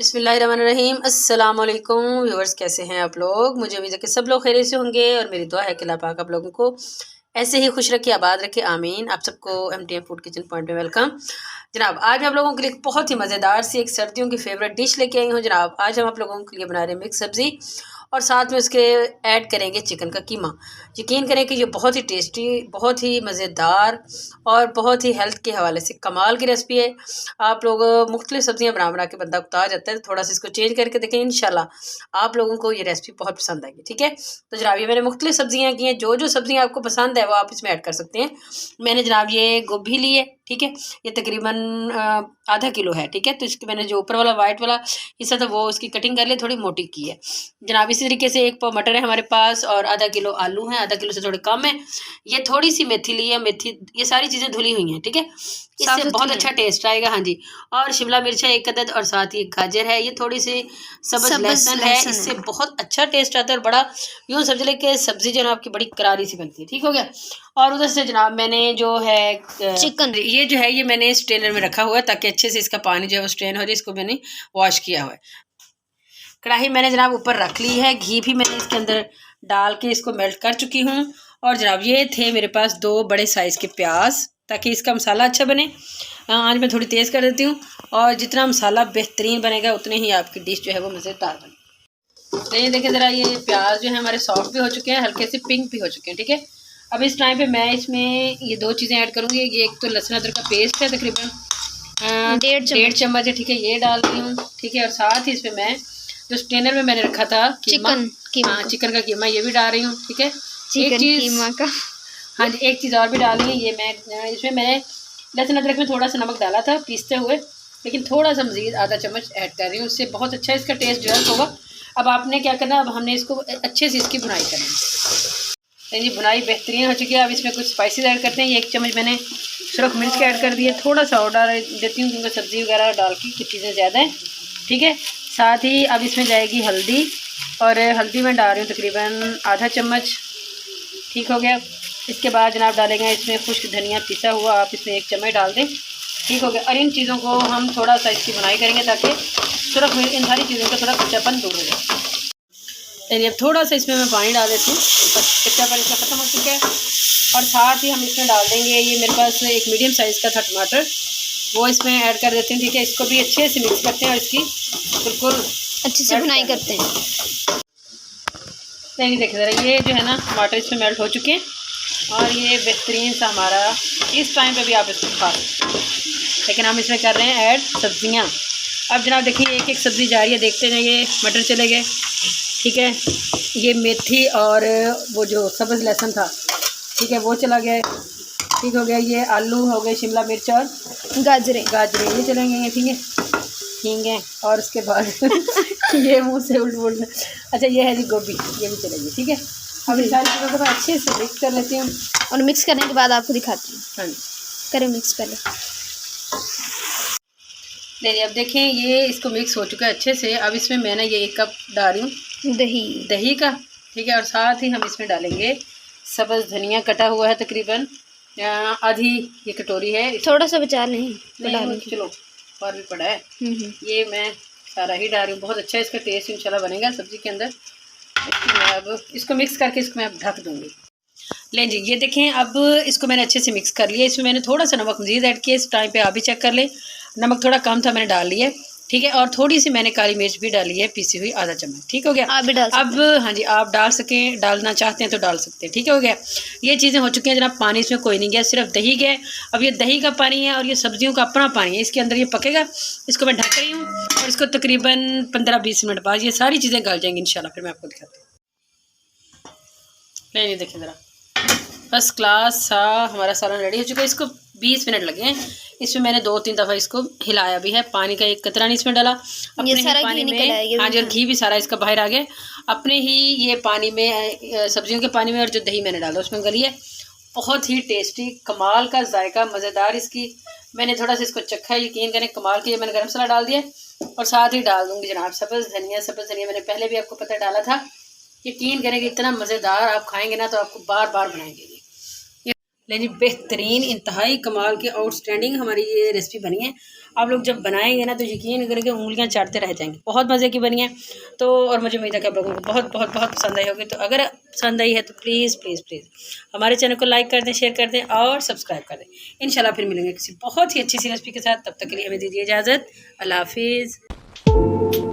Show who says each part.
Speaker 1: बिस्मिल्लाहिर्रहमानिर्रहीम। अस्सलाम वालेकुम व्यूअर्स, कैसे हैं आप लोग। मुझे उम्मीद है कि सब लोग खैरियत से होंगे और मेरी दुआ है कि अल्लाह पाक आप लोगों को ऐसे ही खुश रखे, आबाद रखे, आमीन। आप सबको MTM फूड किचन पॉइंट में वेलकम। जनाब, आज मैं आप लोगों के लिए बहुत ही मज़ेदार सी एक सर्दियों की फेवरेट डिश लेके आई हूँ। जनाब, आज हम आप लोगों के लिए बना रहे हैं मिक्स सब्ज़ी और साथ में उसके ऐड करेंगे चिकन का कीमा। यकीन करें कि ये बहुत ही टेस्टी, बहुत ही मज़ेदार और बहुत ही हेल्थ के हवाले से कमाल की रेसिपी है। आप लोग मुख्तलिफ सब्जियां बना बना के बंदा उकता जाता है, तो थोड़ा सा इसको चेंज करके देखें, इंशाल्लाह आप लोगों को ये रेसिपी बहुत पसंद आएगी। ठीक है, तो जनाब ये मैंने मुख्तलिफ सब्जियां की हैं, जो जो सब्जियां आपको पसंद है वो आप इसमें ऐड कर सकते हैं। मैंने जनाब ये गोभी ली है, ठीक है, ये तकरीबन आधा किलो है। ठीक है, तो इसके मैंने जो ऊपर वाला वाइट वाला हिस्सा था वो उसकी कटिंग कर ली, थोड़ी मोटी की है जनाब। इसी तरीके से एक पाव मटर है हमारे पास और आधा किलो आलू है, आधा किलो से थोड़े कम है। ये थोड़ी सी मेथी ली है, मेथी, ये सारी चीज़ें धुली हुई हैं। ठीक है, इससे बहुत अच्छा टेस्ट आएगा। हाँ जी, और शिमला मिर्च है एक अदद और साथ ही गाजर है, ये थोड़ी सी सब्ज़ लहसुन है, इससे बहुत अच्छा टेस्ट आता है और बड़ा यूँ समझ ले कि सब्ज़ी जो है आपकी बड़ी करारी सी बनती है। ठीक हो गया। और उधर से जनाब मैंने जो है चिकन, ये जो है ये मैंने स्ट्रेनर में रखा हुआ है ताकि अच्छे से इसका पानी जो है वो स्ट्रेन हो जाए। इसको मैंने वॉश किया हुआ है। कढ़ाई मैंने जनाब ऊपर रख ली है, घी भी मैंने इसके अंदर डाल के इसको मेल्ट कर चुकी हूँ। और जनाब ये थे मेरे पास 2 बड़े साइज़ के प्याज, ताकि इसका मसाला अच्छा बने। आज मैं थोड़ी तेज़ कर देती हूँ और जितना मसाला बेहतरीन बनेगा उतने ही आपकी डिश जो है वो मज़ेदार बनेगी। तो ये देखें ज़रा, ये प्याज जो है हमारे सॉफ्ट भी हो चुके हैं, हल्के से पिंक भी हो चुके हैं। ठीक है, अब इस टाइम पे मैं इसमें ये 2 चीज़ें ऐड करूँगी। ये एक तो लहसुन अदरक का पेस्ट है, तकरीबन 1.5 चम्मच है। ठीक है, ये डाल रही हूँ। ठीक है, और साथ ही इसमें मैं जो स्ट्रेनर में मैंने रखा था चिकन का कीमा, ये भी डाल रही हूँ। ठीक है, एक चीज़ कीमा का, हाँ जी, एक चीज़ और भी डाल रही है। ये मैं इसमें मैंने लहसुन अदरक में थोड़ा सा नमक डाला था पीसते हुए, लेकिन थोड़ा सा मज़ीद आधा चम्मच ऐड कर रही हूँ, उससे बहुत अच्छा इसका टेस्ट जो है होगा। अब आपने क्या करना है, अब हमने इसको अच्छे से इसकी बुनाई करनी है। जी, बुनाई बेहतरीन हो चुकी है। अब इसमें कुछ स्पाइसेस ऐड करते हैं। 1 चम्मच मैंने सुरख मिर्च के ऐड कर दिए, थोड़ा सा और डाल देती हूँ क्योंकि सब्ज़ी वगैरह डाल की कुछ चीज़ें ज़्यादा हैं। ठीक है, साथ ही अब इसमें जाएगी हल्दी, और हल्दी मैं डाल रही हूँ तकरीबन आधा चम्मच। ठीक हो गया। इसके बाद जनाब डालेंगे इसमें खुश्क धनिया पिसा हुआ, आप इसमें 1 चम्मच डाल दें। ठीक हो गया। और इन चीज़ों को हम थोड़ा सा इसकी बुनाई करेंगे ताकि सुरख मिर्च, इन सारी चीज़ों का थोड़ा कच्चापन दूर हो जाए। चलिए, अब थोड़ा सा इसमें मैं पानी डाल देती हूँ, बस कच्चापन इसका ख़त्म हो चुका है। और साथ ही हम इसमें डाल देंगे, ये मेरे पास एक मीडियम साइज़ का था टमाटर, वो इसमें ऐड कर देते हैं। ठीक है, इसको भी अच्छे से मिक्स करते हैं और इसकी बिल्कुल अच्छे से बुनाई करते हैं। नहीं, देखिए ज़रा, ये जो है ना टमाटर इसमें मेल्ट हो चुके हैं और ये बेहतरीन सा हमारा, इस टाइम पे भी आप इसको खा सकते हैं। लेकिन हम इसमें कर रहे हैं ऐड सब्जियां। अब जनाब देखिए, एक एक सब्ज़ी जा रही है, देखते जाइए। मटर चले गए, ठीक है, ये मेथी और वो जो सब्ज़ लहसुन था, ठीक है, वो चला गया। ठीक हो गया। ये आलू हो गए, शिमला मिर्च और गाजरें ये चलेंगे। ये ठीक है, और उसके बाद ये मुंह से उल्ट अच्छा, ये है जी गोभी, ये भी चलेगी। ठीक है, अब इन सारी चीज़ों को मैं अच्छे से मिक्स कर लेती हूँ और मिक्स करने के बाद आपको दिखाती हूँ। हाँ जी, करें मिक्स पहले। नहीं, अब देखें ये इसको मिक्स हो चुका है अच्छे से। अब इसमें मैंने ये 1 कप डाल रही हूँ दही का। ठीक है, और साथ ही हम इसमें डालेंगे सब्ज़ धनिया कटा हुआ है, तकरीबन आधी ये कटोरी है। थोड़ा सा बचा नहीं, चलो और भी पड़ा है। ये मैं सारा ही डाल रही हूँ। बहुत अच्छा इसका टेस्ट इंशाल्लाह बनेगा सब्ज़ी के अंदर। मैं अब इसको मिक्स करके इसको मैं अब ढक दूँगी। ले जी, ये देखें, अब इसको मैंने अच्छे से मिक्स कर लिया। इसमें मैंने थोड़ा सा नमक मज़ीद ऐड किया, इस टाइम पे आप भी चेक कर लें, नमक थोड़ा कम था, मैंने डाल लिया। ठीक है, और थोड़ी सी मैंने काली मिर्च भी डाली है, पीसी हुई, आधा चम्मच। ठीक हो गया, आप भी डाल अब हाँ जी, आप डाल सकें, डालना चाहते हैं तो डाल सकते हैं। ठीक हो गया। ये चीज़ें हो चुकी हैं जनाब, पानी इसमें कोई नहीं गया, सिर्फ दही गया। अब ये दही का पानी है और ये सब्जियों का अपना पानी है, इसके अंदर ये पकेगा। इसको मैं ढक रही हूँ और इसको तकरीबन 15-20 मिनट बाद ये सारी चीज़ें गल जाएंगी इंशाल्लाह, फिर मैं आपको दिखाती हूँ। नहीं, देखें ज़रा, फर्स्ट क्लास सा हमारा सालन रेडी हो चुका है। इसको 20 मिनट लगे हैं। इसमें मैंने 2-3 दफ़ा इसको हिलाया भी है। पानी का एक कतरा नहीं इसमें डाला, अपने ही पानी में। हाँ जी, और घी भी सारा इसका बाहर आ गया अपने ही ये पानी में, सब्जियों के पानी में। और जो दही मैंने डाला उसमें गली है। बहुत ही टेस्टी, कमाल का जायका, मज़ेदार इसकी। मैंने थोड़ा सा इसको चखा, यकीन करें कमाल की। मैंने गर्म मसाला डाल दिया और साथ ही डाल दूँगी जनाब सब्ज़ धनिया मैंने पहले भी आपको पता डाला था। यकीन करें कि इतना मज़ेदार आप खाएँगे ना तो आपको बार बार बनाएंगे। लेकिन बेहतरीन, इंतहाई कमाल की, आउटस्टैंडिंग हमारी ये रेसिपी बनी है। आप लोग जब बनाएंगे ना तो यकीन करके उंगलियां चाटते रह जाएंगे। बहुत मज़े की बनी है तो, और मुझे उम्मीद है कि आप लोगों को बहुत बहुत बहुत पसंद आई होगी। तो अगर पसंद आई है तो प्लीज़ प्लीज़ प्लीज़ हमारे चैनल को लाइक कर दें, शेयर कर दें और सब्सक्राइब कर दें। इंशाल्लाह फिर मिलेंगे किसी बहुत ही अच्छी सी रेसिपी के साथ। तब तक के लिए हमें दीजिए इजाज़त। अल्लाह हाफिज़।